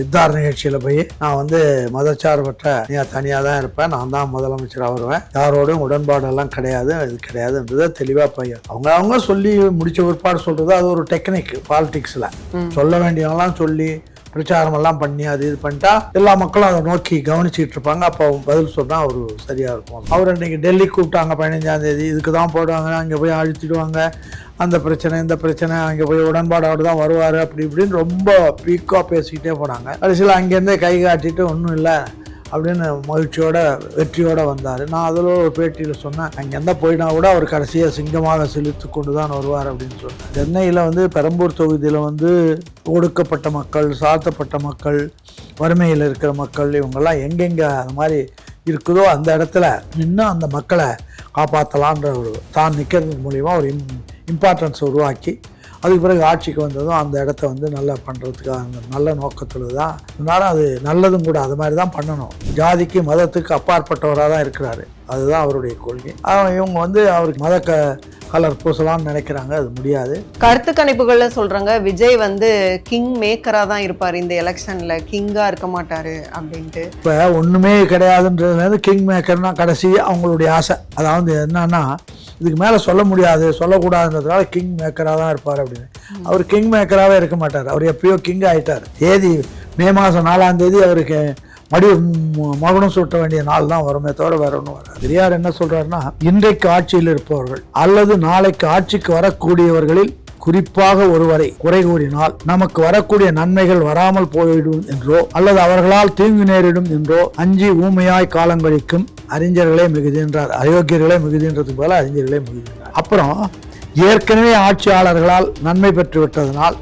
இத்தார் நிகழ்ச்சியில் போய் நான் வந்து மதச்சார்பற்ற தனியாக தான் இருப்பேன், நான் தான் முதலமைச்சராக வருவேன், யாரோடும் உடன்பாடெல்லாம் கிடையாது, இது கிடையாதுன்றதை தெளிவாக பையன் அவங்க சொல்லி முடிச்ச பிற்பாடு சொல்கிறது அது ஒரு டெக்னிக் பாலிடிக்ஸில். சொல்ல வேண்டியவங்களாம் சொல்லி பிரச்சாரமெல்லாம் பண்ணி அது இது பண்ணிட்டா எல்லா மக்களும் அதை நோக்கி கவனிச்சுட்டு இருப்பாங்க. அப்போ பதில் சொன்னால் அவர் சரியாக இருக்கும். அவர் இன்னைக்கு டெல்லி கூப்பிட்டாங்க 15ஆம் தேதி, இதுக்கு தான் போடுவாங்க, அங்கே போய் அழுத்திடுவாங்க, அந்த பிரச்சனை இந்த பிரச்சனை, அங்கே போய் உடன்பாடோடு தான் வருவார் அப்படி இப்படின்னு ரொம்ப பீக்காக பேசிக்கிட்டே போனாங்க. கடைசியில் அங்கேருந்தே கை காட்டிட்டு ஒன்றும் இல்லை அப்படின்னு மகிழ்ச்சியோட வெற்றியோடு வந்தார். நான் அதில் ஒரு பேட்டியில் சொன்னேன், அங்கே எந்த போயினா கூட அவர் கடைசியாக சிங்கமாக செலுத்து கொண்டு தான் வருவார் அப்படின்னு சொன்னேன். சென்னையில் வந்து பெரம்பூர் தொகுதியில் வந்து ஒடுக்கப்பட்ட மக்கள், சாத்தப்பட்ட மக்கள், வறுமையில் இருக்கிற மக்கள், இவங்கெல்லாம் எங்கெங்கே அந்த மாதிரி இருக்குதோ அந்த இடத்துல இன்னும் அந்த மக்களை காப்பாற்றலான்ற ஒரு தான் நிற்கிறது மூலிமா ஒரு இம்பார்ட்டன்ஸை உருவாக்கி அதுக்கு பிறகு ஆட்சிக்கு வந்ததும் அந்த இடத்த வந்து நல்லா பண்ணுறதுக்காக நல்ல நோக்கத்தில் தான். அதனால் அது நல்லதும் கூட, அது மாதிரி தான் பண்ணணும். ஜாதிக்கு மதத்துக்கு அப்பாற்பட்டவராக தான் இருக்கிறாரு, அதுதான் அவருடைய கொள்கை. இவங்க வந்து அவருக்கு மத கலர் பூசலாம்னு நினைக்கிறாங்க, அது முடியாது. கருத்து கணிப்புகள்ல சொல்றாங்க விஜய் வந்து கிங் மேக்கரா தான் இருப்பார் இந்த எலெக்ஷன்ல, கிங்கா இருக்க மாட்டாரு அப்படின்ட்டு. இப்போ ஒன்றுமே கிடையாதுன்றதுலேருந்து கிங் மேக்கர்னா கடைசி அவங்களுடைய ஆசை. அதாவது என்னன்னா இதுக்கு மேலே சொல்ல முடியாது சொல்லக்கூடாதுன்றதுனால கிங் மேக்கராக தான் இருப்பார் அப்படின்னு. அவர் கிங் மேக்கராகவே இருக்க மாட்டார், அவர் எப்பயோ கிங் ஆகிட்டார். தேதி மே மாதம் 4ஆம் தேதி அவருக்கு மகுடம் சூட்ட வேண்டிய நாள் தான் வருமே தவிர வேற ஒன்றும் வராது. பெரியார் என்ன சொல்றாருன்னா, இன்றைக்கு ஆட்சியில் இருப்பவர்கள் அல்லது நாளைக்கு ஆட்சிக்கு வரக்கூடியவர்களில் குறிப்பாக ஒருவரை குறை கூறினால் நமக்கு வரக்கூடிய நன்மைகள் வராமல் போய்விடும் என்றோ அல்லது அவர்களால் தீங்கு நேரிடும் என்றோ அஞ்சி ஊமையாய் காலங்கழிக்கும் அறிஞர்களே மிகுதின்றார். அயோக்கியர்களே மிகுதின்றதுக்கு போல அறிஞர்களே மிகுதின்றார். அப்புறம் ஏற்கனவே ஆட்சியாளர்களால் நன்மை பெற்று விட்டதனால்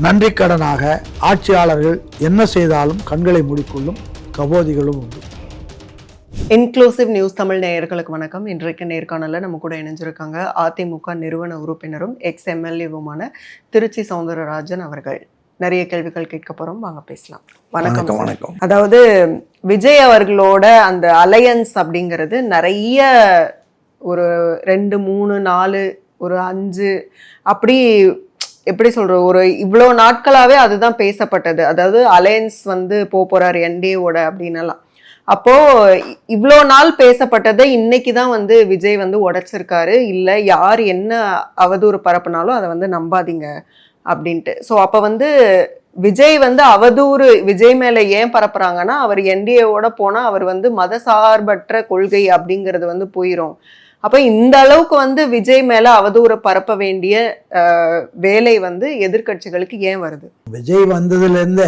நன்றி கடனாக ஆட்சியாளர்கள் என்ன செய்தாலும் கண்களை மூடிக்கொள்ளும் கபோதிகளும் உண்டு. இன்க்ளூசிவ் நியூஸ் தமிழ் நேயர்களுக்கு வணக்கம். இன்றைக்கு நேர்காணலில் நம்ம கூட இணைஞ்சிருக்காங்க அதிமுக நிறுவன உறுப்பினரும் எக்ஸ்-எம்எல்ஏவுமான திருச்சி சௌந்தரராஜன் அவர்கள். நிறைய கேள்விகள் கேட்க போறோம், வாங்க பேசலாம். வணக்கம். வணக்கம். அதாவது விஜய் அவர்களோட அந்த அலையன்ஸ் அப்படிங்கிறது நிறைய ஒரு 2, 3, 4, ஒரு 5 அப்படி எப்படி சொல்ற ஒரு இவ்வளோ நாட்களாவே அதுதான் பேசப்பட்டது. அதாவது அலையன்ஸ் வந்து போறாரு என்டிஏவோட அப்படின்னலாம். அப்போ இவ்வளோ நாள் பேசப்பட்டதை இன்னைக்கு தான் வந்து விஜய் வந்து உடைச்சிருக்காரு. இல்லை யார் என்ன அவதூறு பரப்புனாலும் அதை வந்து நம்பாதீங்க அப்படின்ட்டு. ஸோ அப்போ வந்து விஜய் வந்து அவதூறு விஜய் மேலே ஏன் பரப்புறாங்கன்னா, அவர் என்டிஏவோட போனால் அவர் வந்து மதசார்பற்ற கொள்கை அப்படிங்கிறது வந்து போயிடும். அப்போ இந்த அளவுக்கு வந்து விஜய் மேலே அவதூறு பரப்ப வேண்டிய வேலை வந்து எதிர்கட்சிகளுக்கு ஏன் வருது? விஜய் வந்ததுலேருந்து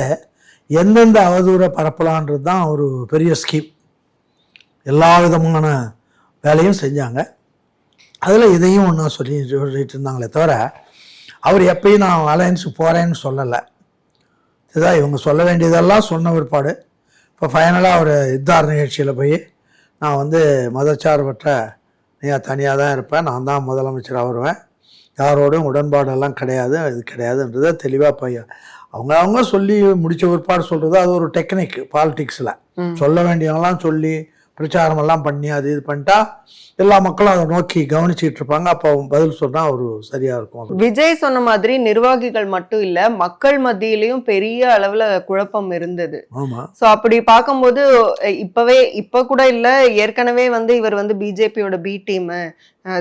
எந்தெந்த அவதூறை பரப்பலான்றது தான் ஒரு பெரிய ஸ்கீம். எல்லா விதமான வேலையும் செஞ்சாங்க. அதில் இதையும் ஒன்றா சொல்லிட்டு இருந்தாங்களே தவிர அவர் எப்பயும் நான் அலையன்ஸு போகிறேன்னு சொல்லலை. இதுதான் இவங்க சொல்ல வேண்டியதெல்லாம் சொன்ன பிற்பாடு இப்போ ஃபைனலாக அவர் இத்தார் நிகழ்ச்சியில் போய் நான் வந்து மதச்சார்பற்ற தனியாக தான் இருப்பேன், நான் தான் முதலமைச்சராக வருவேன், யாரோடும் உடன்பாடெல்லாம் கிடையாது, இது கிடையாதுன்றதை தெளிவாக பையன் அவங்க சொல்லி முடிச்ச பிற்பாடு சொல்கிறது அது ஒரு டெக்னிக் பாலிடிக்ஸில். சொல்ல வேண்டியவங்களாம் சொல்லி பிரச்சாரமெல்லாம் பண்ணி அது இது பண்ணிட்டா எல்லா மக்களும் அதை நோக்கி கவனிச்சுட்டு இருப்பாங்க. அப்போ பதில் சொன்னால் அவர் சரியா இருக்கும். விஜய் சொன்ன மாதிரி நிர்வாகிகள் மட்டும் இல்ல, மக்கள் மத்தியிலையும் பெரிய அளவுல குழப்பம் இருந்தது. ஆமா. சோ அப்படி பார்க்கும்போது இப்ப கூட இல்ல, ஏற்கனவே வந்து இவர் வந்து பிஜேபியோட பி டீம்,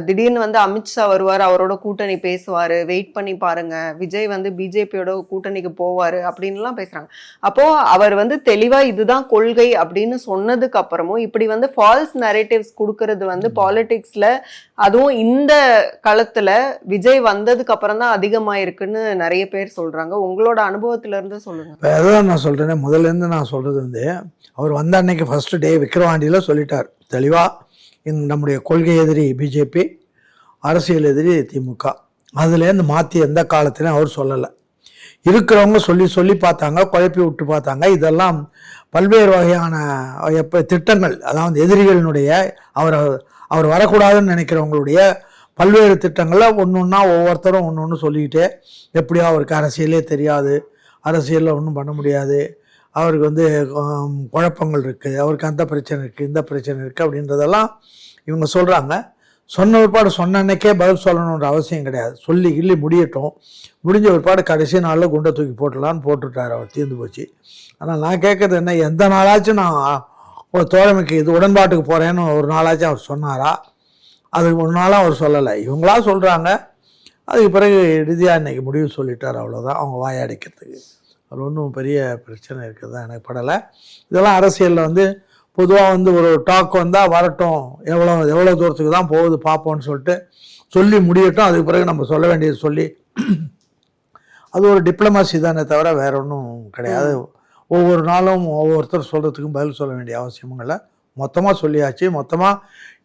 திடீர்னு வந்து அமித்ஷா வருவார், அவரோட கூட்டணி பேசுவாரு, வெயிட் பண்ணி பாருங்க, விஜய் வந்து பிஜேபியோட கூட்டணிக்கு போவாரு அப்படின்லாம் பேசுறாங்க. அப்போ அவர் வந்து தெளிவா இதுதான் கொள்கை அப்படின்னு சொன்னதுக்கு அப்புறமும் இப்படி வந்து ஃபால்ஸ் நரேட்டிவ்ஸ் கொடுக்கறது வந்து பாலிடிக்ஸ்ல, அதுவும் இந்த களத்துல விஜய் வந்ததுக்கு அப்புறம் தான் அதிகமாயிருக்குன்னு நிறைய பேர் சொல்றாங்க. உங்களோட அனுபவத்துல இருந்து சொல்லுங்க. அதான் நான் சொல்றேன், முதல்ல இருந்து நான் சொல்றது வந்து அவர் வந்த அன்னைக்கு ஃபர்ஸ்ட் டே விக்கிரவாண்டியில சொல்லிட்டார் தெளிவா, நம்முடைய கொள்கை எதிரி பிஜேபி, அரசியல் எதிரி திமுக. அதுலேருந்து மாற்றி எந்த காலத்திலையும் அவர் சொல்லலை. இருக்கிறவங்க சொல்லி சொல்லி பார்த்தாங்க, குழப்பி விட்டு பார்த்தாங்க. இதெல்லாம் பல்வேறு வகையான திட்டங்கள், அதாவது எதிரிகளினுடைய அவர் வரக்கூடாதுன்னு நினைக்கிறவங்களுடைய பல்வேறு திட்டங்களில் ஒன்று ஒவ்வொருத்தரும் ஒன்று சொல்லிக்கிட்டே, எப்படியோ அவருக்கு அரசியலே தெரியாது, அரசியலில் ஒன்றும் பண்ண முடியாது, அவருக்கு வந்து குழப்பங்கள் இருக்குது, அவருக்கு அந்த பிரச்சனை இருக்குது, இந்த பிரச்சனை இருக்குது அப்படின்றதெல்லாம் இவங்க சொல்கிறாங்க. சொன்ன பிற்பாடு சொன்ன அன்னைக்கே பதில் சொல்லணுன்ற அவசியம் கிடையாது. சொல்லி கிள்ளி முடியட்டும். முடிஞ்ச பிற்பாடு கடைசி நாளில் குண்டை தூக்கி போட்டுடலான்னு போட்டுவிட்டார். அவர் தீர்ந்து போச்சு. ஆனால் நான் கேட்குறது என்ன, எந்த நாளாச்சும் நான் ஒரு தோழமைக்கு இது உடன்பாட்டுக்கு போகிறேன்னு ஒரு நாளாச்சும் அவர் சொன்னாரா? அதுக்கு ஒரு நாளாக அவர் சொல்லலை. இவங்களா சொல்கிறாங்க. அதுக்கு பிறகு இறுதியாக இன்றைக்கி முடிவு சொல்லிட்டார். அவ்வளோதான், அவங்க வாயடைக்கிறதுக்கு. அது ஒன்றும் பெரிய பிரச்சனை இருக்குது தான் எனக்கு படலை. இதெல்லாம் அரசியலில் வந்து பொதுவாக வந்து ஒரு டாக் வந்தால் வரட்டும், எவ்வளோ தூரத்துக்கு தான் போகுது பார்ப்போம்னு சொல்லிட்டு சொல்லி முடியட்டும். அதுக்கு பிறகு நம்ம சொல்ல வேண்டியது சொல்லி அது ஒரு டிப்ளமாசி தானே தவிர வேற ஒன்றும் கிடையாது. ஒவ்வொரு நாளும் ஒவ்வொருத்தர் சொல்கிறதுக்கும் பதில் சொல்ல வேண்டிய அவசியமும் இல்லை. மொத்தமாக சொல்லியாச்சு. மொத்தமாக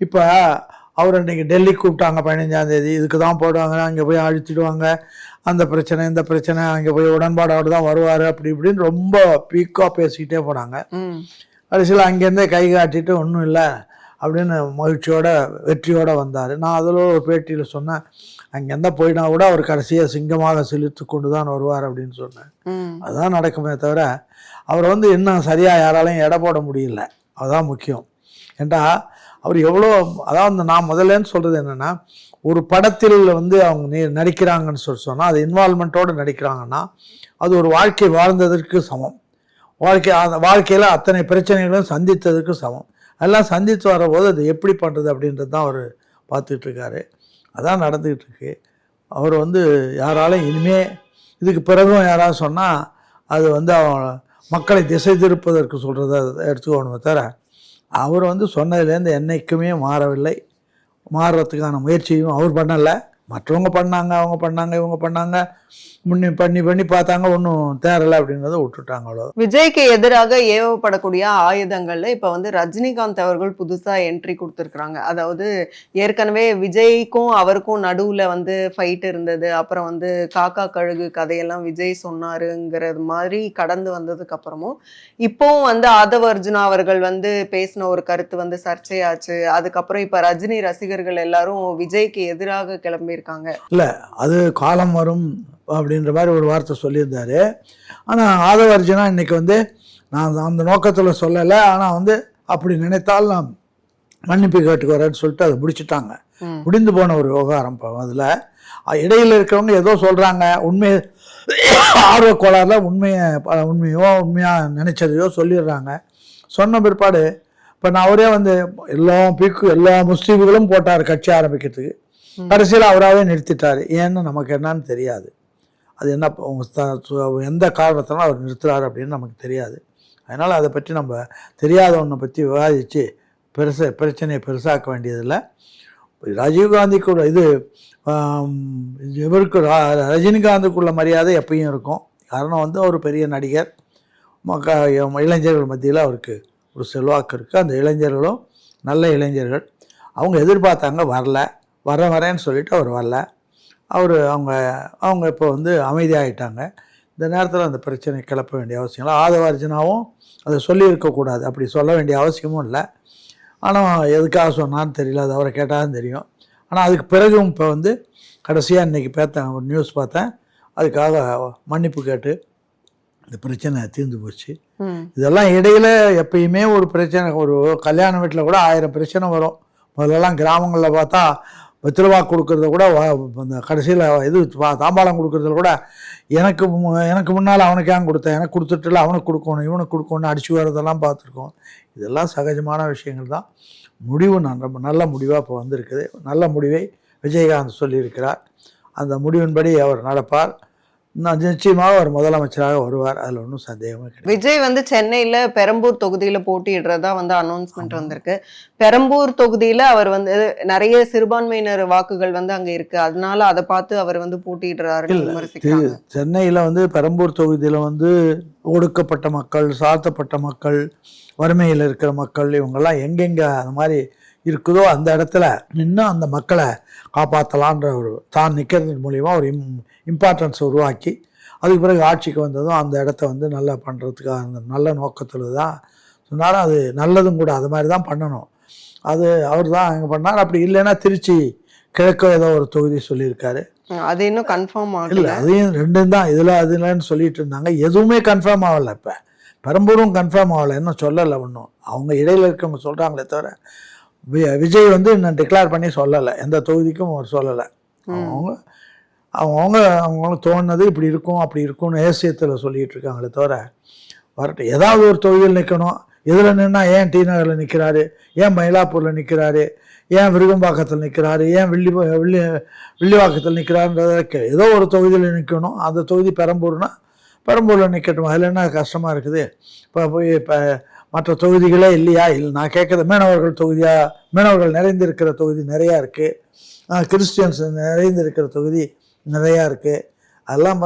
இப்போ அவர் இன்றைக்கி டெல்லிக்கு கூப்பிட்டாங்க 15ஆம் தேதி. இதுக்கு தான் போடுவாங்க, அங்கே போய் அழிச்சிடுவாங்க, அந்த பிரச்சனை இந்த பிரச்சனை, அங்கே போய் உடன்பாடோடு தான் வருவார் அப்படி இப்படின்னு ரொம்ப பீக்காக பேசிக்கிட்டே போனாங்க. கடைசியில் அங்கேருந்தே கை காட்டிட்டு ஒன்றும் இல்லை அப்படின்னு மகிழ்ச்சியோட வெற்றியோடு வந்தார். நான் அதில் ஒரு பேட்டியில் சொன்னேன், அங்கேருந்தா போயினா கூட அவர் கடைசியாக சிங்கமாக செலுத்து கொண்டு தான் வருவார் அப்படின்னு சொன்னேன். அதுதான் நடக்குமே தவிர அவரை வந்து இன்னும் சரியாக யாராலையும் எடை போட முடியல. அதுதான் முக்கியம். ஏண்டா அவர் எவ்வளோ, அதாவது நான் முதல்லன்னு சொல்கிறது என்னென்னா, ஒரு படத்தில் வந்து அவங்க நடிக்கிறாங்கன்னு சொன்னால் அது இன்வால்மெண்ட்டோடு நடிக்கிறாங்கன்னா அது ஒரு வாழ்க்கை வாழ்ந்ததற்கு சமம். வாழ்க்கையில் அத்தனை பிரச்சனைகளும் சந்தித்ததுக்கு சமம். அதெல்லாம் சந்தித்து வரபோது அது எப்படி பண்ணுறது அப்படின்றது தான் அவர் பார்த்துட்ருக்காரு. அதான் நடந்துக்கிட்டு இருக்கு. அவர் வந்து யாராலும் இனிமே இதுக்கு பிறகும் யாராவது சொன்னால் அது வந்து மக்களை திசை திருப்பதற்கு சொல்கிறத எடுத்துக்கணுமே தவிர அவர் வந்து சொன்னதுலேருந்து என்றைக்குமே மாறவில்லை. மாறுறதுக்கான முயற்சியும் அவர் பண்ணலை. மற்றவங்க பண்ணாங்க, அவங்க பண்ணாங்க, இவங்க பண்ணாங்க, பண்ணி பார்த்தாங்க, ஒன்றும் தேரலை அப்படின்றத விட்டுட்டாங்க. அவ்வளோ. விஜய்க்கு எதிராக ஏவப்படக்கூடிய ஆயுதங்கள்ல இப்ப வந்து ரஜினிகாந்த் அவர்கள் புதுசா என்ட்ரி கொடுத்துருக்காங்க. அதாவது ஏற்கனவே விஜய்க்கும் அவருக்கும் நடுவுல வந்து ஃபைட் இருந்தது. அப்புறம் வந்து காக்கா கழுகு கதையெல்லாம் விஜய் சொன்னாருங்கிறது மாதிரி கடந்து வந்ததுக்கு அப்புறமும் இப்போவும் வந்து ஆதவ அர்ஜுனா அவர்கள் வந்து பேசின ஒரு கருத்து வந்து சர்ச்சையாச்சு. அதுக்கப்புறம் இப்ப ரஜினி ரசிகர்கள் எல்லாரும் விஜய்க்கு எதிராக கிளம்பியிருக்காங்க. இல்ல, அது காலம் வரும் அப்படின்ற மாதிரி ஒரு வார்த்தை சொல்லியிருந்தாரு. ஆனால் ஆதவ அர்ஜுனா இன்னைக்கு வந்து நான் அந்த நோக்கத்தில் சொல்லலை. ஆனால் வந்து அப்படி நினைத்தால் நான் மன்னிப்பு கேட்டுக்கு வரேன்னு சொல்லிட்டு அதை முடிச்சுட்டாங்க. முடிந்து போன ஒரு விவகாரம். இப்போ அதில் இடையில் இருக்கிறவங்க ஏதோ சொல்கிறாங்க, உண்மையை ஆர்வக்கோளாறில் உண்மையாக நினைச்சதையோ சொல்லிடுறாங்க. சொன்ன பிற்பாடு இப்போ நான் அவரே வந்து எல்லா முஸ்லீம்களும் போட்டார் கட்சி ஆரம்பிக்கிறதுக்கு. கடைசியில் அவராகவே நிறுத்திட்டார். ஏன்னு நமக்கு என்னன்னு தெரியாது. அது என்ன எந்த காரணத்தினாலும் அவர் நிறுத்துறாரு அப்படின்னு நமக்கு தெரியாது. அதனால் அதை பற்றி நம்ம தெரியாத ஒன்றை பற்றி விவாதித்து பிரச்சனையை பெருசாக்க வேண்டியதில்லை. ராஜீவ்காந்திக்குள்ள இவருக்கு ரஜினிகாந்துக்குள்ள மரியாதை எப்பயும் இருக்கும். காரணம் வந்து அவர் பெரிய நடிகர், இளைஞர்கள் மத்தியில் அவருக்கு ஒரு செல்வாக்கு இருக்குது. அந்த இளைஞர்களும் நல்ல இளைஞர்கள். அவங்க எதிர்பார்த்தாங்க, வரேன்னு சொல்லிட்டு அவர் வரல. அவங்க இப்போ வந்து அமைதியாகிட்டாங்க. இந்த நேரத்தில் அந்த பிரச்சனை கிளப்ப வேண்டிய அவசியம் இல்லை. ஆதவ அர்ஜுனாவும் அதை சொல்லியிருக்கக்கூடாது, அப்படி சொல்ல வேண்டிய அவசியமும் இல்லை. ஆனால் எதுக்காக சொன்னான்னு தெரியல, அது அவரை கேட்டாலும் தெரியும். ஆனால் அதுக்கு பிறகும் இப்போ வந்து கடைசியாக இன்றைக்கி ஒரு நியூஸ் பார்த்தேன், அதுக்காக மன்னிப்பு கேட்டு இந்த பிரச்சனை தீர்ந்து போச்சு. இதெல்லாம் இடையில் எப்பயுமே ஒரு பிரச்சனை, ஒரு கல்யாண வீட்டில் கூட 1000 பிரச்சனை வரும். முதல்லலாம் கிராமங்களில் பார்த்தா வெற்றிலவா கொடுக்கறத கூட இந்த கடைசியில் தாம்பாளம் கொடுக்கறதுல கூட எனக்கு முன்னால் அவனுக்கு ஏன் கொடுத்தேன், எனக்கு கொடுத்துட்டுல அவனுக்கு கொடுக்கணும், இவனுக்கு கொடுக்கணும்னு அடிச்சு வரதெல்லாம் பார்த்துருக்கோம். இதெல்லாம் சகஜமான விஷயங்கள் தான். முடிவு நல்ல முடிவாக இப்போ வந்திருக்குது. நல்ல முடிவை விஜயகாந்த் சொல்லியிருக்கிறார். அந்த முடிவின்படி அவர் நடப்பார். நிச்சயமாக அவர் முதலமைச்சராக வருவார். அதில் ஒன்றும் சந்தேகமே கிடையாது. விஜய் வந்து சென்னையில் பெரம்பூர் தொகுதியில் போட்டியிடுறதா வந்து அனௌன்ஸ்மெண்ட் வந்திருக்கு. பெரம்பூர் தொகுதியில் அவர் வந்து நிறைய சிறுபான்மையினர் வாக்குகள் வந்து அங்கே இருக்கு, அதனால அதை பார்த்து அவர் வந்து போட்டியிடுறாரு. சென்னையில் வந்து பெரம்பூர் தொகுதியில் வந்து ஒடுக்கப்பட்ட மக்கள், சாத்தப்பட்ட மக்கள், வறுமையில் இருக்கிற மக்கள், இவங்கெல்லாம் எங்கெங்கே அந்த மாதிரி இருக்குதோ அந்த இடத்துல நின்று அந்த மக்களை காப்பாற்றலான்ற ஒரு தான் நிற்கிறது மூலிமா ஒரு இம்பார்ட்டன்ஸ் உருவாக்கி அதுக்கு பிறகு ஆட்சிக்கு வந்ததும் அந்த இடத்த வந்து நல்லா பண்ணுறதுக்காக அந்த நல்ல நோக்கத்தில் தான் சொன்னாலும் அது நல்லதும் கூட. அது மாதிரி தான் பண்ணணும். அது அவர் தான் அங்கே பண்ணார். அப்படி இல்லைன்னா திருச்சி கிழக்கு ஏதோ ஒரு தொகுதி சொல்லியிருக்காரு. அது இன்னும் கன்ஃபார்ம் ஆகல. இல்லை, அதையும் ரெண்டும் தான் இதில் அதுலன்னு சொல்லிட்டு இருந்தாங்க. எதுவுமே கன்ஃபார்ம் ஆகலை. இப்போ பெரம்பூரும் கன்ஃபார்ம் ஆகலை, இன்னும் சொல்லலை ஒன்றும். அவங்க இடையில் இருக்கவங்க சொல்கிறாங்களே தவிர விஜய் வந்து இன்னும் டிக்ளேர் பண்ணி சொல்லலை, எந்த தொகுதிக்கும் அவர் சொல்லலை. அவங்கவுங்க தோணுனது இப்படி இருக்கும் அப்படி இருக்கும்னு ஏசியத்தில் சொல்லிகிட்டு இருக்காங்களே தவிர வரட்டும். ஏதாவது ஒரு தொகுதியில் நிற்கணும். எதில் நின்னா ஏன் டி நகரில் நிற்கிறாரு, ஏன் மயிலாப்பூரில் நிற்கிறாரு, ஏன் விருகம்பாக்கத்தில் நிற்கிறாரு, ஏன் வில்லிவாக்கத்தில் நிற்கிறாருன்றத ஏதோ ஒரு தொகுதியில் நிற்கணும். அந்த தொகுதி பெரம்பூரில் நிற்கட்டும். அதில் என்ன கஷ்டமாக இருக்குது? இப்போ மற்ற தொகுதிகளே இல்லையா? இல்லை, நான் கேட்குறது மீனவர்கள் நிறைந்திருக்கிற தொகுதி நிறையா இருக்குது, கிறிஸ்டியன்ஸ் நிறைந்திருக்கிற தொகுதி நிறையா இருக்குது. அதெல்லாம்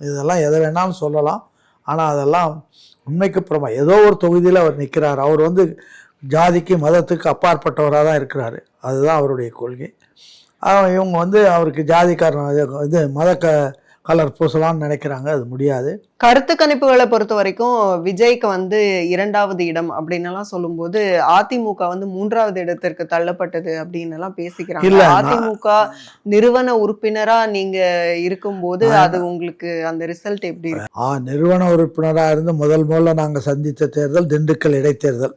இதெல்லாம் எதை வேணாலும் சொல்லலாம். ஆனால் அதெல்லாம் உண்மைக்கு புறமா ஏதோ ஒரு தொகுதியில் அவர் நிற்கிறார். அவர் வந்து ஜாதிக்கு மதத்துக்கு அப்பாற்பட்டவராக தான் இருக்கிறாரு. அதுதான் அவருடைய கொள்கை. இவங்க வந்து அவருக்கு ஜாதிக்காரன் இது மத கலர் பூசலாம்னு நினைக்கிறாங்க. அது முடியாது. கருத்து கணிப்புகளை பொறுத்த வரைக்கும் விஜய்க்கு வந்து 2வது இடம் அப்படின்னு சொல்லும்போது அதிமுக வந்து 3வது இடத்திற்கு தள்ளப்பட்டது அப்படின்னு எல்லாம் பேசிக்கிறாங்க. அதிமுக நிறுவன உறுப்பினரா நீங்க இருக்கும்போது அது உங்களுக்கு அந்த ரிசல்ட் எப்படி இருக்கு? நிறுவன உறுப்பினரா இருந்து முதல்ல நாங்க சந்தித்த தேர்தல் திண்டுக்கல் இடைத்தேர்தல்.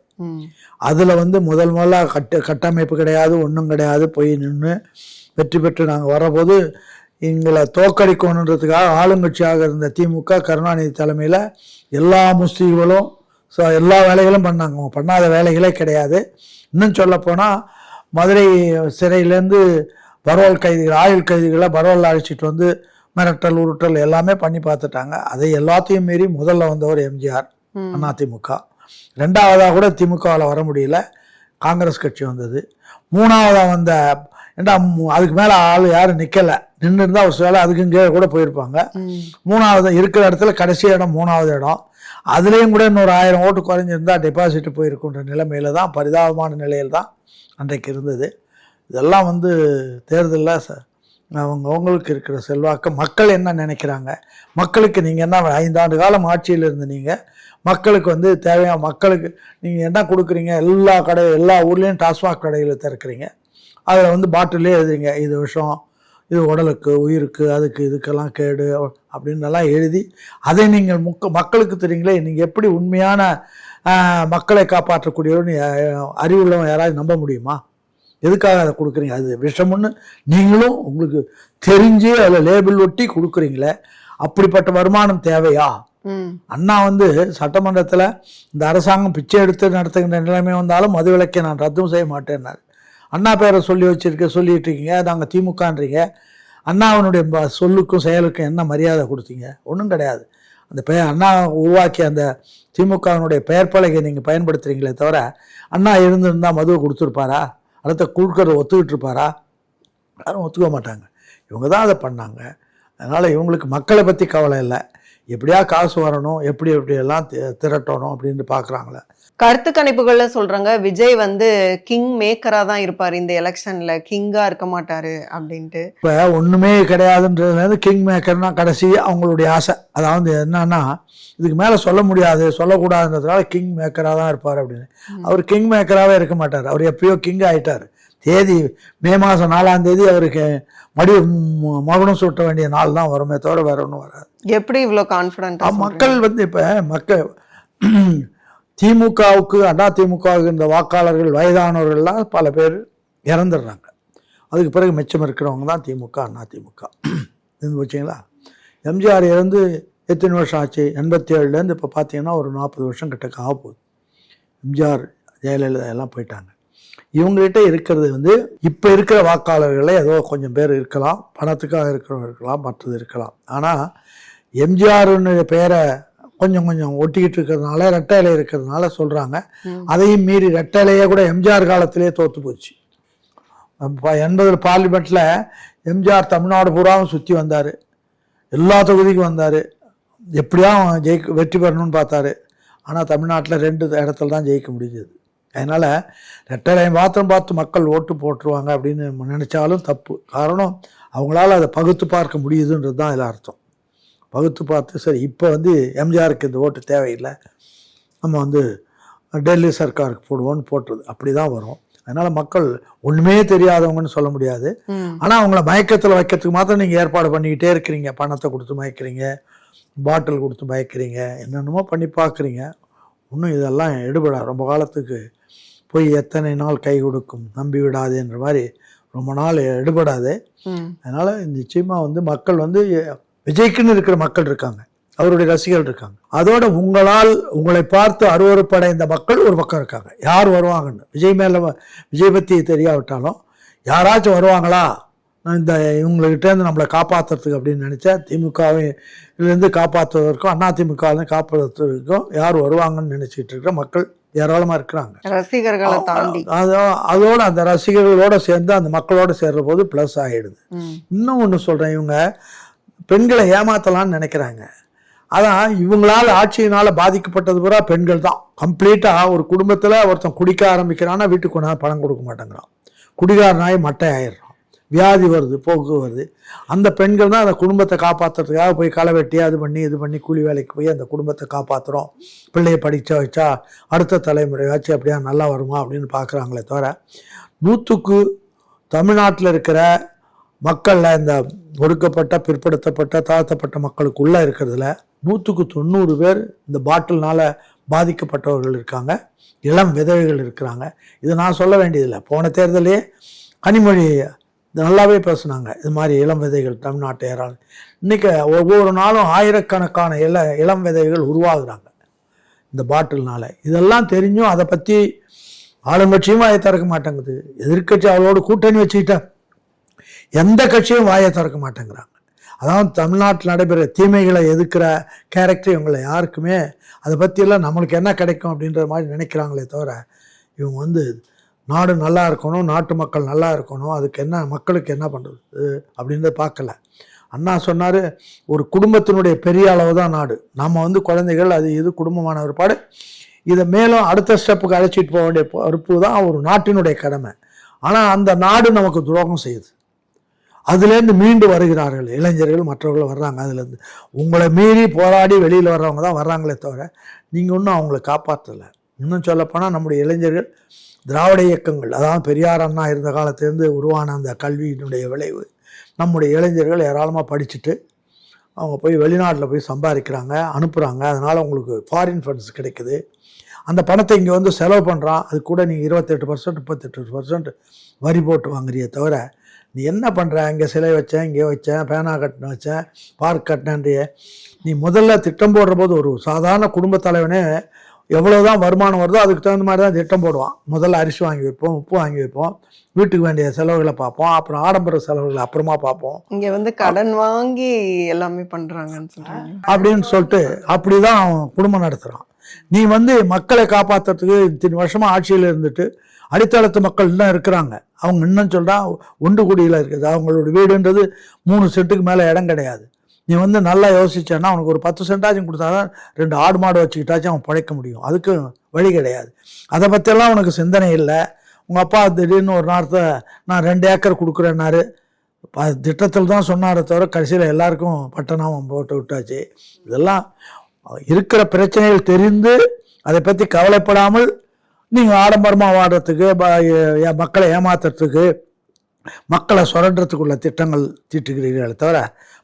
அதுல வந்து முதல்ல கட்டமைப்பு கிடையாது, ஒன்றும் கிடையாது, போய் நின்று வெற்றி பெற்று நாங்கள் வரபோது எங்களை தோக்கடிக்கணுன்றதுக்காக ஆளுங்கட்சியாக இருந்த திமுக கருணாநிதி தலைமையில் எல்லா முஸ்லீம்களும் எல்லா வேலைகளும் பண்ணாங்க. அவங்க பண்ணாத வேலைகளே கிடையாது. இன்னும் சொல்லப்போனால் மதுரை சிறையிலேருந்து பரோல் கைதிகள், ஆயுள் கைதிகளை பரோலில் அழைச்சிட்டு வந்து மிரட்டல் உருட்டல் எல்லாமே பண்ணி பார்த்துட்டாங்க. அதை எல்லாத்தையும் மீறி முதல்ல வந்தவர் எம்ஜிஆர், அதிமுக. 2வதாக கூட திமுகவில் வர முடியல, காங்கிரஸ் கட்சி வந்தது. 3வதாக வந்த ஏண்டா அதுக்கு மேலே ஆள் யாரும் நிற்கலை, நின்று இருந்தால் ஒரு சில அதுக்கு கீழே கூட போயிருப்பாங்க. 3வது இருக்கிற இடத்துல கடைசி இடம் 3வது இடம். அதுலேயும் கூட இன்னொரு 1000 ஓட்டு குறைஞ்சிருந்தால் டெபாசிட் போயிருக்குன்ற நிலைமையில தான், பரிதாபமான நிலையில் தான் அன்றைக்கு இருந்தது. இதெல்லாம் வந்து தேர்தலில் அவங்களுக்கு இருக்கிற செல்வாக்கு, மக்கள் என்ன நினைக்கிறாங்க, மக்களுக்கு நீங்கள் என்ன 5 ஆண்டு காலம் ஆட்சியில் இருந்து நீங்கள் மக்களுக்கு வந்து தேவையான மக்களுக்கு நீங்கள் என்ன கொடுக்குறீங்க? எல்லா ஊர்லேயும் டாஸ்மாக் கடையில் திறக்கிறீங்க, அதில் வந்து பாட்டிலே எழுதுறீங்க, இது விஷம், இது உடலுக்கு உயிருக்கு அதுக்கு இதுக்கெல்லாம் கேடு அப்படின்னெல்லாம் எழுதி அதை நீங்கள் மக்களுக்கு தெரியுங்களே. நீங்கள் எப்படி உண்மையான மக்களை காப்பாற்றக்கூடியவன்னு அறிவுள்ளவன் யாராவது நம்ப முடியுமா? எதுக்காக அதை கொடுக்குறீங்க? அது விஷம்னு நீங்களும் உங்களுக்கு தெரிஞ்சு அதில் லேபிள் ஒட்டி கொடுக்குறீங்களே, அப்படிப்பட்ட வருமானம் தேவையா? அண்ணா வந்து சட்டமன்றத்தில் இந்த அரசாங்கம் பிச்சை எடுத்து நடத்துகின்ற நிலைமை வந்தாலும் மது விலக்கை நான் ரத்தும் செய்ய மாட்டேன்னாரு. அண்ணா பேரை சொல்லிட்டு இருக்கீங்க, நாங்கள் திமுகன்றீங்க. அண்ணாவனுடைய சொல்லுக்கும் செயலுக்கும் என்ன மரியாதை கொடுத்தீங்க? ஒன்றும் கிடையாது. அந்த அண்ணா உருவாக்கிய அந்த திமுகவினுடைய பெயர் பலகை நீங்கள் பயன்படுத்துகிறீங்களே தவிர அண்ணா இருந்திருந்தால் மதுவை கொடுத்துருப்பாரா? அடுத்த கொடுக்கறத ஒத்துக்கிட்டு இருப்பாரா? யாரும் ஒத்துக்க மாட்டாங்க. இவங்க தான் அதை பண்ணாங்க. அதனால் இவங்களுக்கு மக்களை பற்றி கவலை இல்லை, எப்படியா காசு வரணும், எப்படியெல்லாம் திரட்டணும் அப்படின்னு பார்க்குறாங்களே. கருத்து கணிப்புகள்ல சொல்றாங்க விஜய் வந்து கிங் மேக்கரா தான் இருப்பாரு இந்த எலெக்ஷன்ல, கிங்கா இருக்க மாட்டாரு அப்படின்ட்டு. இப்ப ஒண்ணுமே கிடையாதுன்றது கிங் மேக்கர்னா கடைசி அவங்களுடைய ஆசை. அதாவது என்னன்னா இதுக்கு மேல சொல்ல முடியாது, சொல்லக்கூடாதுன்றதுனால கிங் மேக்கரா தான் இருப்பாரு அப்படின்னு. அவர் கிங் மேக்கராகவே இருக்க மாட்டார். அவர் எப்பயோ கிங் ஆயிட்டார். மே மாதம் 4ஆம் தேதி அவருக்கு மகுடம் சூட்ட வேண்டிய நாள் தான் வருமே தவிர வேற ஒன்றும் வராது. எப்படி இவ்வளோ கான்ஃபிடென்ட்டா? மக்கள் வந்து மக்கள் திமுகவுக்கு அதிமுகவுக்கு இந்த வாக்காளர்கள் வயதானவர்கள்லாம் பல பேர் இறந்துடுறாங்க. அதுக்கு பிறகு மிச்சம் இருக்கிறவங்க தான் திமுக அதிமுக. இருந்து வச்சிங்களா, எம்ஜிஆர் இறந்து எத்தனை வருஷம் ஆச்சு? 87லேருந்து இப்போ பார்த்தீங்கன்னா ஒரு 40 வருஷம் கிட்டக்க ஆக போகுது. எம்ஜிஆர் ஜெயலலிதா எல்லாம் போயிட்டாங்க. இவங்ககிட்ட இருக்கிறது வந்து இப்போ இருக்கிற வாக்காளர்களே ஏதோ கொஞ்சம் பேர் இருக்கலாம், பணத்துக்காக இருக்கிறவங்க இருக்கலாம், மற்றது இருக்கலாம். ஆனால் எம்ஜிஆருடைய பெயரை கொஞ்சம் ஒட்டிக்கிட்டு இருக்கிறதுனால, ரெட்டை இலை இருக்கிறதுனால சொல்கிறாங்க. அதையும் மீறி ரெட்டை இலையே கூட எம்ஜிஆர் காலத்திலே தோற்று போச்சு. 80 பார்லிமெண்ட்டில் எம்ஜிஆர் தமிழ்நாடு பூராவும் சுற்றி வந்தார், எல்லா தொகுதிக்கும் வந்தார், எப்படியா வெற்றி பெறணும்னு பார்த்தாரு. ஆனால் தமிழ்நாட்டில் 2 இடத்துல தான் ஜெயிக்க முடிஞ்சது. அதனால் ரெட்டை பார்த்து மக்கள் ஓட்டு போட்டுருவாங்க அப்படின்னு நினச்சாலும் தப்பு. காரணம் அவங்களால அதை பகுத்து பார்க்க முடியுதுன்றது தான் இதில் அர்த்தம். பகுத்து பார்த்து சரி இப்போ வந்து எம்ஜிஆருக்கு இந்த ஓட்டு தேவையில்லை, நம்ம வந்து டெல்லி சர்க்காருக்கு போடுவோன்னு போட்டுருது, அப்படி தான் வரும். அதனால் மக்கள் ஒன்றுமே தெரியாதவங்கன்னு சொல்ல முடியாது. ஆனால் அவங்கள மயக்கத்தில் வைக்கிறதுக்கு மாத்திரம் நீங்கள் ஏற்பாடு பண்ணிக்கிட்டே இருக்கிறீங்க. பணத்தை கொடுத்து மயக்கிறீங்க, பாட்டில் கொடுத்து மயக்கிறீங்க, என்னென்னமோ பண்ணி பார்க்குறீங்க. இன்னும் இதெல்லாம் எடுபடா ரொம்ப காலத்துக்கு போய் எத்தனை நாள் கை கொடுக்கும், நம்பி விடாதுன்ற மாதிரி ரொம்ப நாள் எடுபடாது. அதனால் நிச்சயமாக வந்து மக்கள் வந்து விஜய்க்குன்னு இருக்கிற மக்கள் இருக்காங்க, அவருடைய ரசிகர்கள் இருக்காங்க. அதோட உங்களை பார்த்து அருவருப்படைந்த மக்கள் ஒரு பக்கம் இருக்காங்க. யார் வருவாங்கன்னு விஜய் பற்றி தெரியாவிட்டாலும் யாராச்சும் வருவாங்களா இவங்ககிட்டேருந்து நம்மளை காப்பாற்றுறதுக்கு அப்படின்னு நினச்சா திமுகவிலேருந்து காப்பாற்றுவதற்கும் அதிமுகவிலேருந்து காப்பாற்றுவதற்கும் யார் வருவாங்கன்னு நினச்சிக்கிட்டு இருக்கிற மக்கள் ஏராளமாக இருக்கிறாங்க, ரசிகர்களை தாண்டி. அதோட அந்த ரசிகர்களோட சேர்ந்து அந்த மக்களோட சேர்ற போது ப்ளஸ் ஆகிடுது. இன்னும் ஒன்று சொல்கிறேன், இவங்க பெண்களை ஏமாத்தலான்னு நினைக்கிறாங்க. அதான் இவங்களால் ஆட்சியினால் பாதிக்கப்பட்டது பூரா பெண்கள் தான். கம்ப்ளீட்டாக ஒரு குடும்பத்தில் ஒருத்தன் குடிக்க ஆரம்பிக்கிறான்னா வீட்டுக்கு கொண்டா பணம் கொடுக்க மாட்டேங்கிறான், குடிகாரனாய் மட்டை ஆயிடுறான், வியாதி வருது, போக்கு வருது. அந்த பெண்கள் தான் அந்த குடும்பத்தை காப்பாற்றுறதுக்காக போய் களை வெட்டி அது பண்ணி கூலி வேலைக்கு போய் அந்த குடும்பத்தை காப்பாற்றுறோம், பிள்ளையை படிக்க வச்சா அடுத்த தலைமுறையாச்சும் அப்படியா நல்லா வருமா அப்படின்னு பார்க்குறாங்களே தவிர, நூற்றுக்கு தமிழ்நாட்டில் இருக்கிற மக்களில் இந்த ஒடுக்கப்பட்ட பிற்படுத்தப்பட்ட தாழ்த்தப்பட்ட மக்களுக்குள்ளே இருக்கிறதுல 100% பேர் இந்த பாட்டில்னால் பாதிக்கப்பட்டவர்கள் இருக்காங்க, இளம் விதவைகள் இருக்கிறாங்க. இதை நான் சொல்ல வேண்டியதில்லை. போன தேர்தலே கனிமொழி நல்லாவே பேசுனாங்க, இது மாதிரி இளம் விதைகள் தமிழ்நாட்டை ஏறாது. இன்றைக்கி ஒவ்வொரு நாளும் ஆயிரக்கணக்கான இளம் விதைகள் உருவாகுறாங்க இந்த பாட்டில்னால். இதெல்லாம் தெரிஞ்சும் அதை பற்றி ஆளுங்கட்சியும் வாயை திறக்க மாட்டேங்குது, எதிர்கட்சி அவளோடு கூட்டணி வச்சுக்கிட்டா எந்த கட்சியும் வாயை திறக்க மாட்டேங்கிறாங்க. அதாவது தமிழ்நாட்டில் நடைபெற தீமைகளை எதிர்க்கிற கேரக்டர் இவங்களை யாருக்குமே அதை பற்றியெல்லாம் நம்மளுக்கு என்ன கிடைக்கும் அப்படின்ற மாதிரி நினைக்கிறாங்களே தவிர, இவங்க வந்து நாடு நல்லா இருக்கணும், நாட்டு மக்கள் நல்லா இருக்கணும், அதுக்கு என்ன மக்களுக்கு என்ன பண்ணுறது அப்படின்றத பார்க்கல. அண்ணா சொன்னார், ஒரு குடும்பத்தினுடைய பெரிய அளவு தான் நாடு. நம்ம வந்து குழந்தைகள் அது இது குடும்பமான ஒருபாடு இதை மேலும் அடுத்த ஸ்டெப்புக்கு அழைச்சிட்டு போக வேண்டிய பொறுப்பு தான் ஒரு நாட்டினுடைய கடமை. ஆனால் அந்த நாடு நமக்கு துரோகம் செய்யுது. அதுலேருந்து மீண்டு வருகிறார்கள் இளைஞர்கள், மற்றவர்கள் வர்றாங்க. அதுலேருந்து உங்களை மீறி போராடி வெளியில் வர்றவங்க தான் வர்றாங்களே தவிர நீங்கள் ஒன்றும் அவங்கள காப்பாற்றலை. இன்னும் சொல்லப்போனால் நம்முடைய இளைஞர்கள் திராவிட இயக்கங்கள், அதாவது பெரியார் அண்ணா இருந்த காலத்திலேருந்து உருவான அந்த கல்வியினுடைய விளைவு, நம்முடைய இளைஞர்கள் ஏராளமாக படிச்சுட்டு அவங்க போய் வெளிநாட்டில் போய் சம்பாதிக்கிறாங்க, அனுப்புகிறாங்க. அதனால் உங்களுக்கு ஃபாரின் ஃபண்ட்ஸ் கிடைக்குது. அந்த பணத்தை இங்கே வந்து செலவு பண்ணுறான், அது கூட நீங்கள் 28% 38% வரி போட்டு வாங்குறியே தவிர, நீ என்ன பண்ணுற, இங்கே சிலை வச்சேன், இங்கே வச்சேன், பேனா கட்டின வச்சேன், பார்க் கட்டினேன்றிய. நீ முதல்ல திட்டம் போடுற போது ஒரு சாதாரண குடும்ப தலைவனே எவ்வளோதான் வருமானம் வருதோ அதுக்கு தகுந்த மாதிரி தான் திட்டம் போடுவான். முதல்ல அரிசி வாங்கி வைப்போம், உப்பு வாங்கி வைப்போம், வீட்டுக்கு வேண்டிய செலவுகளை பார்ப்போம், அப்புறம் ஆடம்பர செலவுகளை அப்புறமா பார்ப்போம். இங்கே வந்து கடன் வாங்கி எல்லாமே பண்ணுறாங்கன்னு சொல்கிறாங்க அப்படின்னு சொல்லிட்டு அப்படி தான் குடும்பம் நடத்துகிறான். நீ வந்து மக்களை காப்பாற்றுறதுக்கு இத்தனை வருஷமாக ஆட்சியில் இருந்துட்டு அடித்தளத்து மக்கள் இன்னும் இருக்கிறாங்க. அவங்க இன்னும் சொல்கிறா ஒன்று குடியில் இருக்குது, அவங்களோட வீடுன்றது 3 சென்ட்டுக்கு மேலே இடம் கிடையாது. நீ வந்து நல்லா யோசிச்சேன்னா அவனுக்கு ஒரு 10 சென்டாச்சும் கொடுத்தா தான் 2 ஆடு மாடு வச்சுக்கிட்டாச்சும் அவன் பிழைக்க முடியும். அதுக்கு வழி கிடையாது. அதை பற்றியெல்லாம் உனக்கு சிந்தனை இல்லை. உங்கள் அப்பா திடீர்னு ஒரு நேரத்தை நான் 2 ஏக்கர் கொடுக்குறேன்னாரு, திட்டத்தில் தான் சொன்னாரே தவிர கடைசியில் எல்லாருக்கும் பட்டணம் போட்டு விட்டாச்சு. இதெல்லாம் இருக்கிற பிரச்சனைகள் தெரிந்து அதை பற்றி கவலைப்படாமல் நீங்கள் ஆடம்பரமாக வாடுறதுக்கு, மக்களை ஏமாத்துறதுக்கு, மக்களை சுரண்டுறதுக்குள்ள திட்டங்கள் தீட்டுகிறீர்களே தவிர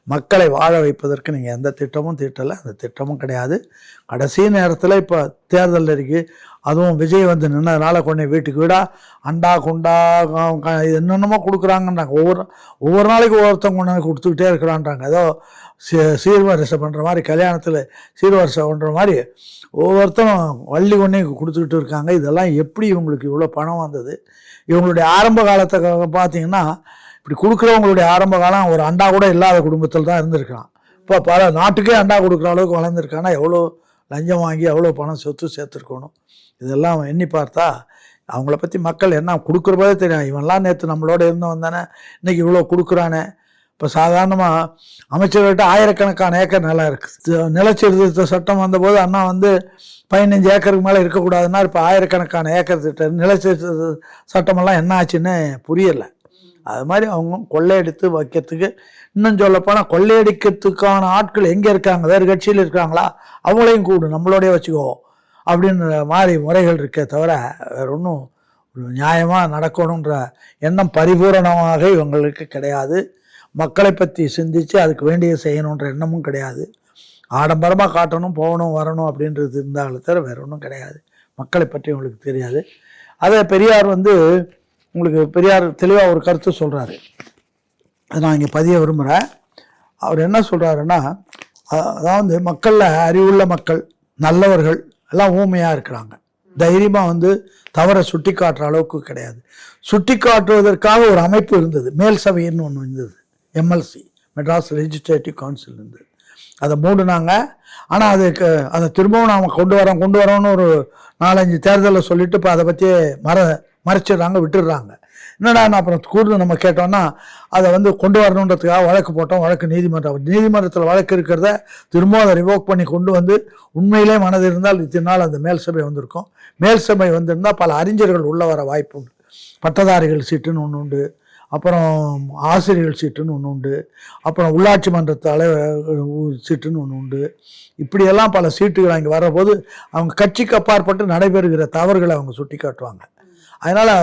மக்களை வாழ வைப்பதற்கு நீங்கள் எந்த திட்டமும் தீட்டலை, அந்த திட்டமும் கிடையாது. கடைசி நேரத்தில் இப்போ தேர்தல் இருக்குது, அதுவும் விஜய் வந்து நின்னதுனால கொண்டு வீட்டுக்கு வீடாக அண்டா குண்டா என்னென்னமோ கொடுக்குறாங்கன்றாங்க. ஒவ்வொரு நாளைக்கு ஒவ்வொருத்தவங்க கொண்டு கொடுத்துக்கிட்டே இருக்கிறான்றாங்க. ஏதோ சீர்வரிசை பண்ணுற மாதிரி, கல்யாணத்தில் சீர்வரிசை பண்ணுற மாதிரி ஒவ்வொருத்தரும் வள்ளி கொண்டே கொடுத்துக்கிட்டு இருக்காங்க. இதெல்லாம் எப்படி இவங்களுக்கு இவ்வளோ பணம் வந்தது? இவங்களுடைய ஆரம்ப காலத்தை பார்த்தீங்கன்னா, இப்படி கொடுக்குறவங்களுடைய ஆரம்ப காலம் ஒரு அண்டா கூட இல்லாத குடும்பத்தில் தான் இருந்திருக்கலாம். இப்போ பல நாட்டுக்கே அண்டா கொடுக்குற அளவுக்கு வளர்ந்துருக்காங்கன்னா எவ்வளோ லஞ்சம் வாங்கி எவ்வளோ பணம் சொத்து சேர்த்துருக்கணும். இதெல்லாம் எண்ணி பார்த்தா அவங்கள பற்றி மக்கள் என்ன கொடுக்குற போதே தெரியும். இவன்லாம் நேற்று நம்மளோட இருந்தவன் தானே, இன்றைக்கி இவ்வளோ கொடுக்குறானே. இப்போ சாதாரணமாக அமைச்சர்கள்ட்ட ஆயிரக்கணக்கான ஏக்கர் நிலம் இருக்குது. நிலச்சீர்திருத்த சட்டம் வந்தபோது அண்ணா வந்து 15 ஏக்கருக்கு மேலே இருக்கக்கூடாதுன்னா, இப்போ ஆயிரக்கணக்கான ஏக்கர் திட்டம் நிலச்சீர்திருத்த சட்டமெல்லாம் என்ன ஆச்சுன்னு புரியலை. அது மாதிரி அவங்க கொள்ளையடித்து வைக்கிறதுக்கு, இன்னும் சொல்லப்போனால் கொள்ளையடிக்கிறதுக்கான ஆட்கள் எங்கே இருக்காங்க, வேறு கட்சியில் இருக்காங்களா, அவங்களையும் கூடு நம்மளோடய வச்சுக்கோ அப்படின்ற மாதிரி முறைகள் இருக்கே தவிர வேறு ஒன்றும் ஒரு நியாயமாக நடக்கணுன்ற எண்ணம் பரிபூரணமாக இவங்களுக்கு கிடையாது. மக்களை பற்றி சிந்தித்து அதுக்கு வேண்டிய செய்யணுன்ற எண்ணமும் கிடையாது. ஆடம்பரமாக காட்டணும், போகணும் வரணும் அப்படின்றது இருந்தாலும் தவிர வேறு ஒன்றும் கிடையாது. மக்களை பற்றி உங்களுக்கு தெரியாது. அதை பெரியார் வந்து உங்களுக்கு பெரியார் தெளிவாக ஒரு கருத்து சொல்கிறாரு, அதை நான் இங்கே பதிய விரும்புகிறேன். அவர் என்ன சொல்கிறாருன்னா, அதாவது மக்களில் அறிவுள்ள மக்கள் நல்லவர்கள் எல்லாம் ஊமையாக இருக்கிறாங்க, தைரியமாக வந்து தவறை சுட்டி காட்டுற அளவுக்கு கிடையாது. சுட்டி காட்டுவதற்காக ஒரு அமைப்பு இருந்தது, மேல் சபைன்னு ஒன்று இருந்தது, எம்எல்சி மெட்ராஸ் லெஜிஸ்லேட்டிவ் கவுன்சில் இருந்தது. அதை மூடுனாங்க. ஆனால் அதை திரும்பவும் நாம் கொண்டு வரோன்னு ஒரு 4-5 தேர்தலில் சொல்லிட்டு இப்போ அதை பற்றியே மறைச்சிடுறாங்க, விட்டுடுறாங்க. என்னடா அப்புறம் கூடுதல் நம்ம கேட்டோம்னா அதை வந்து கொண்டு வரணுன்றதுக்காக வழக்கு போட்டோம், வழக்கு நீதிமன்றத்தில் வழக்கு இருக்கிறத திரும்ப அதை ரிவோக் பண்ணி கொண்டு வந்து உண்மையிலே மனது இருந்தால் இத்தனை நாள் அந்த மேல் சபை வந்திருக்கும். மேல் சபை வந்திருந்தால் பல அறிஞர்கள் உள்ள வர வாய்ப்பு உண்டு. பட்டதாரிகள் சீட்டுன்னு ஒன்று உண்டு, அப்புறம் ஆசிரியர்கள் சீட்டுன்னு ஒன்று உண்டு, அப்புறம் உள்ளாட்சி மன்ற சீட்டுன்னு ஒன்று உண்டு. இப்படியெல்லாம் பல சீட்டுகள் அங்கே வர்றபோது அவங்க கட்சிக்கு அப்பாற்பட்டு நடைபெறுகிற தவறுகளை அவங்க சுட்டி காட்டுவாங்க. அதனால்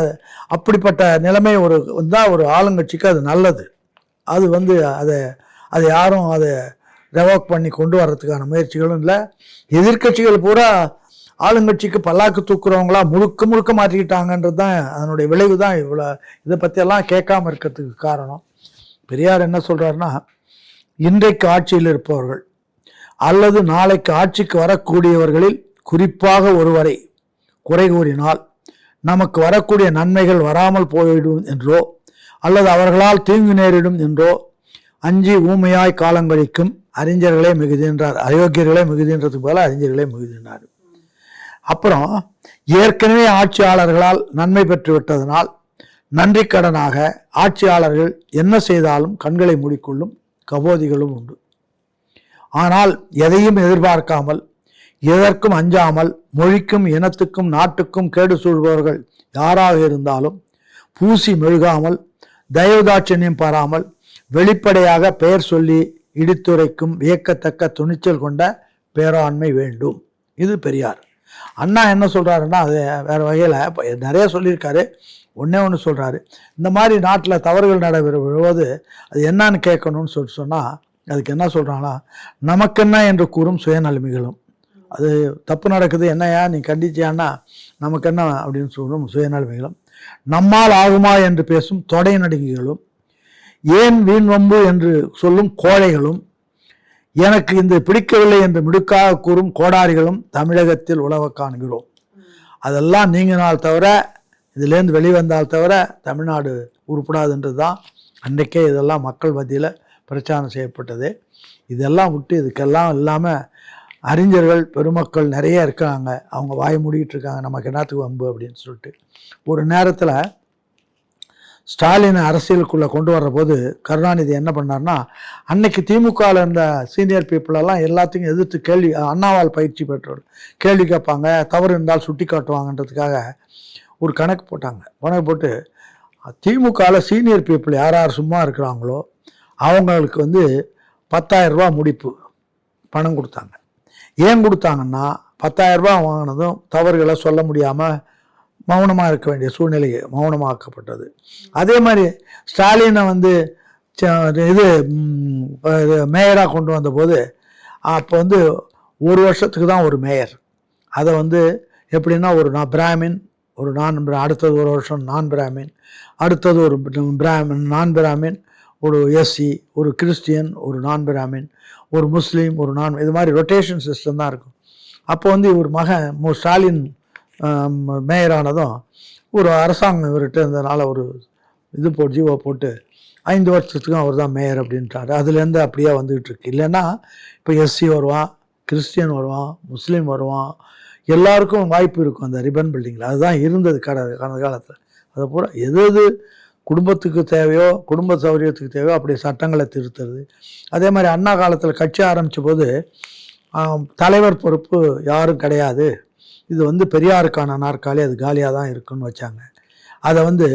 அப்படிப்பட்ட நிலைமை ஒரு ஆளுங்கட்சிக்கு அது நல்லது. அது வந்து அதை யாரும் அதை ரெவோக் பண்ணி கொண்டு வர்றதுக்கான முயற்சிகளும் இல்லை. எதிர்கட்சிகள் பூரா ஆளுங்கட்சிக்கு பல்லாக்கு தூக்குறவங்களா முழுக்க மாற்றிக்கிட்டாங்கன்றது தான் அதனுடைய விளைவு தான். இவ்வளோ இதை பற்றியெல்லாம் கேட்காம இருக்கிறதுக்கு காரணம். பெரியார் என்ன சொல்கிறாருன்னா, இன்றைக்கு ஆட்சியில் இருப்பவர்கள் அல்லது நாளைக்கு ஆட்சிக்கு வரக்கூடியவர்களில் குறிப்பாக ஒருவரை குறை கூறினால் நமக்கு வரக்கூடிய நன்மைகள் வராமல் போய்விடும் என்றோ அல்லது அவர்களால் தீங்கு நேரிடும் என்றோ அஞ்சி ஊமையாய் காலங்கழிக்கும் அறிஞர்களே மிகுதின்றார். அயோக்கியர்களே மிகுதின்றதுக்கு போல அறிஞர்களே மிகுதினார். அப்புறம் ஏற்கனவே ஆட்சியாளர்களால் நன்மை பெற்று விட்டதனால் நன்றி கடனாக ஆட்சியாளர்கள் என்ன செய்தாலும் கண்களை மூடிக்கொள்ளும் கபோதிகளும் உண்டு. ஆனால் எதையும் எதிர்பார்க்காமல் எதற்கும் அஞ்சாமல் மொழிக்கும் இனத்துக்கும் நாட்டுக்கும் கேடு சூழ்பவர்கள் யாராக இருந்தாலும் பூசி மெழுகாமல் தயவுதாட்சண்யம் பாராமல் வெளிப்படையாக பெயர் சொல்லி இடித்துரைக்கும் வியக்கத்தக்க துணிச்சல் கொண்ட பேராண்மை வேண்டும். இது பெரியார். அண்ணா என்ன சொல்கிறாருன்னா, அது வேறு வகையில் நிறைய சொல்லியிருக்காரு. ஒன்று சொல்கிறாரு, இந்த மாதிரி நாட்டில் தவறுகள் நடைபெறும்போது அது என்னான்னு கேட்கணும்னு சொன்னால் அதுக்கு என்ன சொல்கிறாங்கன்னா, நமக்கென்ன என்று கூறும் சுயநலமிகளும். அது தப்பு நடக்குது, என்னையா நீ கண்டிச்சியான்னா நமக்கு என்ன அப்படின்னு சொல்லும் சுயநலமிகளும். நம்மால் ஆகுமா என்று பேசும் தொடை நடுங்கிகளும், ஏன் வீண் வம்பு என்று சொல்லும் கோழைகளும், எனக்கு இந்த பிடிக்கவில்லை என்று மிடுக்காக கூறும் கோடாரிகளும் தமிழகத்தில் உலக காண்கிறோம். அதெல்லாம் நீங்கினால் தவிர, இதிலேருந்து வெளிவந்தால் தவிர தமிழ்நாடு உருப்படாதுன்றது தான் அன்றைக்கே இதெல்லாம் மக்கள் மத்தியில் பிரச்சாரம் செய்யப்பட்டது. இதெல்லாம் விட்டு இதுக்கெல்லாம் இல்லாமல் அறிஞர்கள் பெருமக்கள் நிறைய இருக்காங்க, அவங்க வாய் மூடிக்கிட்டு இருக்காங்க, நமக்கு என்னத்துக்கு வம்பு அப்படின்னு சொல்லிட்டு. ஒரு நேரத்தில் ஸ்டாலினை அரசியலுக்குள்ளே கொண்டு வர்ற போது கருணாநிதி என்ன பண்ணார்னா, அன்னைக்கு திமுகவில் இருந்த சீனியர் பீப்புளெல்லாம் எல்லாத்தையும் எதிர்த்து அண்ணாவால் பயிற்சி பெற்றோர் கேள்வி கேட்பாங்க, தவறு இருந்தால் சுட்டி காட்டுவாங்கன்றதுக்காக ஒரு கணக்கு போட்டாங்க. கணக்கு போட்டு திமுகவில் சீனியர் பீப்புள் யார் சும்மா இருக்கிறாங்களோ அவங்களுக்கு வந்து 10,000 ரூபா முடிப்பு பணம் கொடுத்தாங்க. ஏன் கொடுத்தாங்கன்னா, 10,000 ரூபா வாங்கினதும் தவறுகளை சொல்ல முடியாமல் மௌனமாக இருக்க வேண்டிய சூழ்நிலை மௌனமாக்கப்பட்டது. அதே மாதிரி ஸ்டாலினை வந்து இது மேயராக கொண்டு வந்தபோது அப்போ வந்து 1 வருஷத்துக்கு தான் ஒரு மேயர். அதை வந்து எப்படின்னா, ஒரு பிராமின், ஒரு அடுத்தது 1 வருஷம் நான் பிராமின், அடுத்தது ஒரு நான் பிராமின், ஒரு எஸ்சி, ஒரு கிறிஸ்டியன், ஒரு நான் பிராமின், ஒரு முஸ்லீம், ஒரு இது மாதிரி ரொட்டேஷன் சிஸ்டம் தான் இருக்கும். அப்போ வந்து இவர் மகன் ஸ்டாலின் மேயரானதும் ஒரு அரசாங்கம் இவர்கிட்ட இருந்ததுனால ஒரு ஜீவோ போட்டு 5 வருஷத்துக்கும் அவர் தான் மேயர் அப்படின்ட்டாரு. அதுலேருந்து அப்படியே வந்துக்கிட்டு இருக்கு. இல்லைன்னா இப்போ எஸ்சி வருவான், கிறிஸ்டியன் வருவான், முஸ்லீம் வருவான், எல்லாருக்கும் வாய்ப்பு இருக்கும் அந்த ரிப்பன் பில்டிங்கில். அதுதான் இருந்தது கடந்த காலத்தில். அதை பூரா எது குடும்பத்துக்கு தேவையோ, குடும்ப சௌகரியத்துக்கு தேவையோ அப்படி சட்டங்களை திருத்துறது. அதே மாதிரி அண்ணா காலத்தில் கட்சி ஆரம்பித்த போது தலைவர் பொறுப்பு யாரும் கிடையாது, இது வந்து பெரியாருக்கான நாற்காலி, அது காலியாக தான் இருக்குன்னு வச்சாங்க. அதை வந்து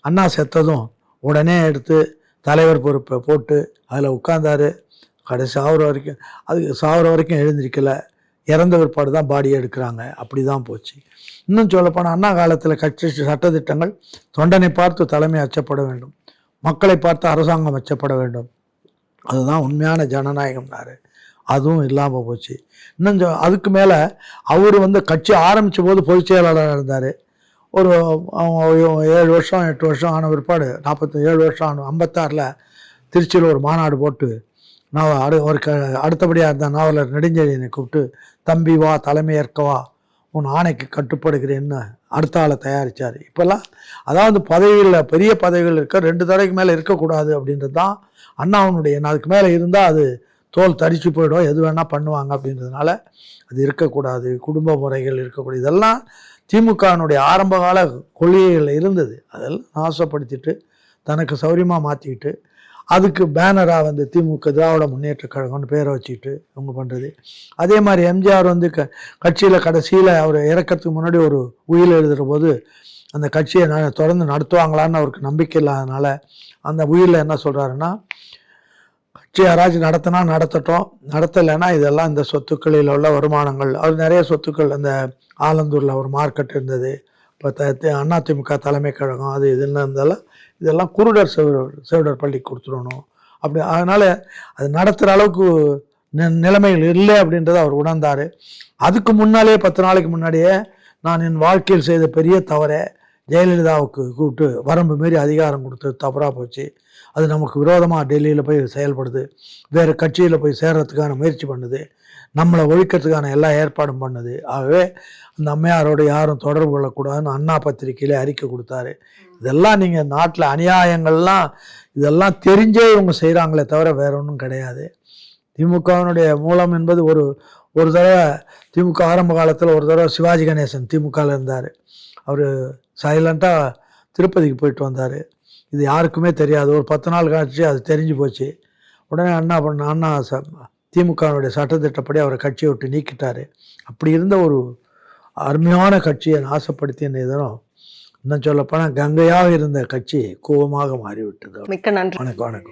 அண்ணா செத்ததும் உடனே எடுத்து தலைவர் பொறுப்பை போட்டு அதில் உட்கார்ந்தாரு. கடைசி சாகுற வரைக்கும் எழுந்திருக்கலை. இறந்த பிற்பாடு தான் பாடியை எடுக்கிறாங்க. அப்படி தான் போச்சு. இன்னும் சொல்லப்போனால் அண்ணா காலத்தில் கட்சி சட்டத்திட்டங்கள் தொண்டனை பார்த்து தலைமை அச்சப்பட வேண்டும், மக்களை பார்த்து அரசாங்கம் அச்சப்பட வேண்டும், அதுதான் உண்மையான ஜனநாயகம்னாரு. அதுவும் இல்லாமல் போச்சு. இன்னும் அதுக்கு மேலே அவர் வந்து கட்சி ஆரம்பித்த போது பொதுச் செயலாளராக இருந்தார். ஒரு அவங்க 7 வருஷம் 8 வருஷம் ஆன பிற்பாடு 47 வருஷம் ஆன 56ல் திருச்சியில் ஒரு மாநாடு போட்டு அடுத்தபடியாக இருந்த நாவலர் நெடுஞ்செழியனை கூப்பிட்டு தம்பி வா தலைமை ஏற்கவா உன் ஆணைக்கு கட்டுப்படுகிறேன்னு அடுத்த ஆளை தயாரித்தார். இப்போல்லாம் அதாவது பதவிகளில் பெரிய பதவிகள் இருக்க 2 தடவைக்கு மேலே இருக்கக்கூடாது அப்படின்றது தான் அண்ணாவனுடைய. அதுக்கு மேலே இருந்தால் அது தோல் தரிச்சு போயிடும், எது வேணால் பண்ணுவாங்க அப்படின்றதுனால அது இருக்கக்கூடாது, குடும்ப முறைகள் இருக்கக்கூடாது. இதெல்லாம் திமுகவினுடைய ஆரம்பகால கொள்கைகள் இருந்தது. அதெல்லாம் நாசப்படுத்திட்டு தனக்கு சௌரியமாக மாற்றிக்கிட்டு அதுக்கு பேனராக வந்து திமுக திராவிட முன்னேற்ற கழகம்னு பேரை வச்சுக்கிட்டு இவங்க பண்ணுறது. அதே மாதிரி எம்ஜிஆர் வந்து கட்சியில் கடைசியில் அவர் இறக்கிறதுக்கு முன்னாடி ஒரு உயில் எழுதுகிற போது அந்த கட்சியை தொடர்ந்து நடத்துவாங்களான்னு அவருக்கு நம்பிக்கை இல்லாதனால அந்த உயிரில் என்ன சொல்கிறாருன்னா, கட்சி யாராச்சும் நடத்தினா நடத்தட்டும், நடத்தலைன்னா இதெல்லாம் இந்த சொத்துக்களில் உள்ள வருமானங்கள், அவர் நிறைய சொத்துக்கள் அந்த ஆலந்தூரில் ஒரு மார்க்கெட் இருந்தது, இப்போ அதிமுக தலைமை கழகம் அது இதுன்னு இருந்தாலும் இதெல்லாம் குருடர் செவிடர் பள்ளி கொடுத்துடணும் அப்படி. அதனால் அது நடத்துகிற அளவுக்கு நிலைமைகள் இல்லை அப்படின்றத அவர் உணர்ந்தார். அதுக்கு முன்னாலே 10 நாளைக்கு முன்னாடியே நான் என் வாழ்க்கையில் செய்த பெரிய தவறை ஜெயலலிதாவுக்கு கூப்பிட்டு வரம்பு மாரி அதிகாரம் கொடுத்து தவறாக போச்சு, அது நமக்கு விரோதமாக டெல்லியில் போய் செயல்படுது, வேறு கட்சியில் போய் சேர்றதுக்கான முயற்சி பண்ணுது, நம்மளை ஒழிக்கிறதுக்கான எல்லா ஏற்பாடும் பண்ணுது. ஆகவே அந்த அம்மையாரோடு யாரும் தொடர்பு கொள்ளக்கூடாதுன்னு அண்ணா பத்திரிகையிலே அறிக்கை கொடுத்தாரு. இதெல்லாம் நீங்கள் நாட்டில் அநியாயங்கள்லாம் இதெல்லாம் தெரிஞ்சே இவங்க செய்கிறாங்களே தவிர வேற ஒன்றும் கிடையாது. திமுகவினுடைய மூலம் என்பது ஒரு தடவை திமுக ஆரம்ப காலத்தில் ஒரு தடவை சிவாஜி கணேசன் திமுகவில் இருந்தார். அவர் சைலண்ட்டாக திருப்பதிக்கு போயிட்டு வந்தார். இது யாருக்குமே தெரியாது. ஒரு 10 நாள் கழிச்சு அது தெரிஞ்சு போச்சு. உடனே அண்ணா திமுகவினுடைய சட்டத்திட்டப்படி அவரை கட்சியை விட்டு நீக்கிட்டார். அப்படி இருந்த ஒரு அருமையான கட்சியை நாசப்படுத்திய நேரம் இன்னும் சொல்லப்போனால் கங்கையாக இருந்த கட்சி கூவமாக மாறிவிட்டது. மிக்க நன்றி. வணக்கம்.